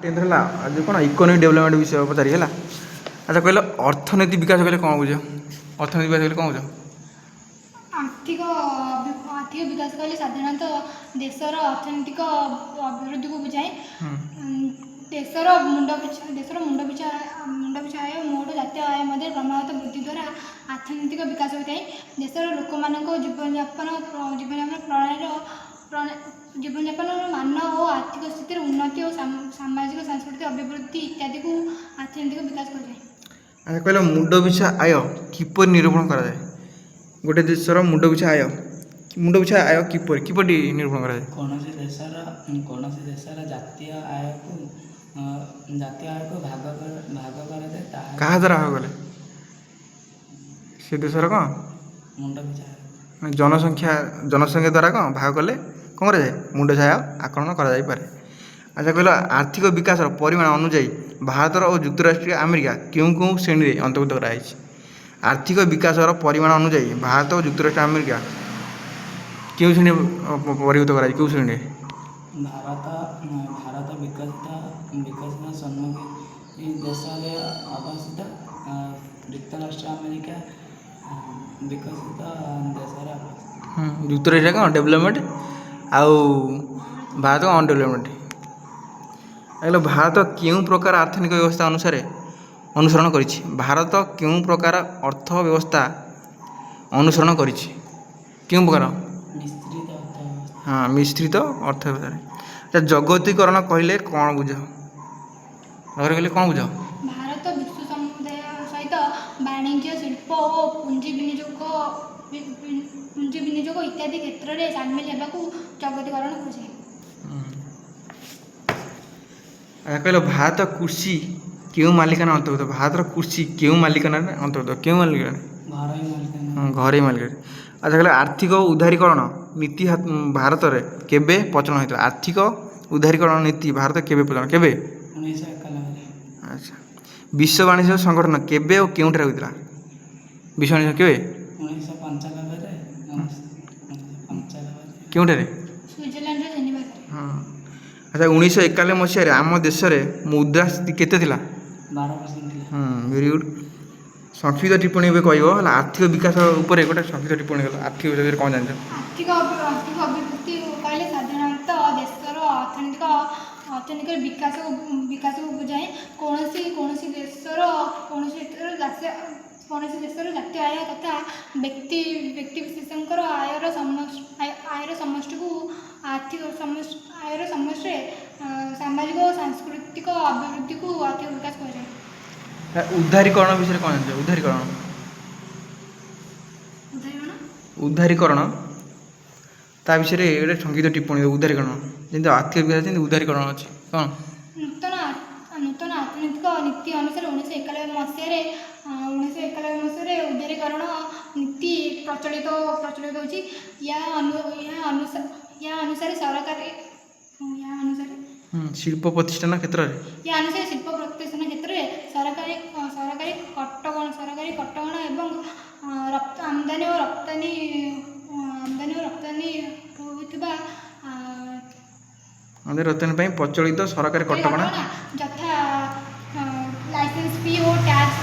है आज कौन इकोनॉमिक डेवलपमेंट विषय पचारि है। अच्छा कहल अर्थनीति विकास कहले कौन बुझ अर्थनीति विकास कहले कौन बुझ आर्थिक आर्थिक विकास कहले साधारणतः देशर अर्थनैतिक अभिवृद्धि को बुझाए। देशर मुंड पिछा आय मोट जातीय आय मध्य क्रमागत वृद्धि द्वारा अर्थनैतिक विकास होता है। देशर लोक जीवनयापन मान और आर्थिक स्थिति उन्नति और सामाजिक सांस्कृतिक अभिवृद्धि इत्यादि को अर्थनैतिक विकास करें। अच्छा कहल मुंड पिछा आय किपर निरूपण करा जाए गोटे देशर मुंड पिछा आय किपर निरूपण करा जाए। कौन देशर जातीय आय को भाग करा जाए कहा द्वारा भाग कले से देशर कौन मुंड पिछा जनसंख्या द्वारा कौन भाग कले कौन करा जाए मुंड छाया आकलन करा जाई पारे। अच्छा कहल आर्थिक विकास परिमाण अनुजाई भारत और युक्तराष्ट्रीय अमेरिका क्यों क्यों श्रेणी में अंतर्भुक्त कराई। आर्थिक विकास परिमाण अनुजाई भारत और युक्तराष्ट्रीय अमेरिका क्यों श्रेणी वर्गीकृत कराई क्यों श्रेणी भारत विकसित सम्मुखी देश अवस्थित युक्तराष्ट्रीय अमेरिका विकसित देश युक्तराष्ट्रीय कौन डेवलपमेंट आउ भारत अन डेवलपमेंट। कहल भारत क्यों प्रकार आर्थिक व्यवस्था अनुसरण करिछि भारत क्यों प्रकार अर्थ व्यवस्था अनुसरण करिछि क्यों प्रकार हाँ मिश्रित अर्थ व्यवस्था। जगतीकरण कहले कौन बुझ कहले कौन बुझ भारत विश्व समुदाय सहित वाणिज्य शिल्प और पुंजी विनियोग इत्यादि क्षेत्र में सामिल होगा जगतीकरण कहुए। कहल भारत कृषि क्यों मालिकाना अंतर्गत भारत कृषि क्यों मालिकाना अंतर्गत क्यों मालिकाना घर मालिक। अच्छा कहले आर्थिक उदारीकरण नीति भारत में केबे प्रचलन होता आर्थिक उदारीकरण नीति भारत केबे प्रचलन केबे 1991। अच्छा विश्व वाणिज्य संगठन केबे और क्यों होता विश्व वाणिज्य केबे 1995 क्यों स्विट्जरलैंड जेनेवा। हाँ अच्छा 1991 मसीह आम देश में मुद्रास्फीति केते थिला 12% वेरी गुड। संक्षिप्त टिप्पणी कह आर्थिक विकास उपर गोटे संक्षिप्त टिप्पणी कल आर्थिक विकास कौन जान आर्थिक अभिवृद्धि कहले साधारणतः देशर अर्थनैतिक विकास को बुझाए। कौन देशर जातीय आय तथा व्यक्ति विशेषकर आयर समष्टि को आर्थिक आयर समष्टि सामाजिक और सांस्कृतिक अभिवृद्धि को आर्थिक विकास कहुए। उदारीकरण विषय कौन जान उदारीकरण ता विषय गोटे संक्षिप्त टिप्पणी उदारीकरण जमी आर्थिक विकास उदारीकरण अच्छे कौन नूतन अर्थनैतिक नीति अनुसार 1991 मसीह उदारीकरण नीति प्रचलित होची। या अनुसार शिल्प प्रतिष्ठान क्षेत्र में या अनुसार शिल्प प्रतिष्ठान क्षेत्र में सरकारी कटकणा एवं आमदानी और रप्तानी प्रचलित सरकारी कटकणा यथा लाइसेंस फी और टैक्स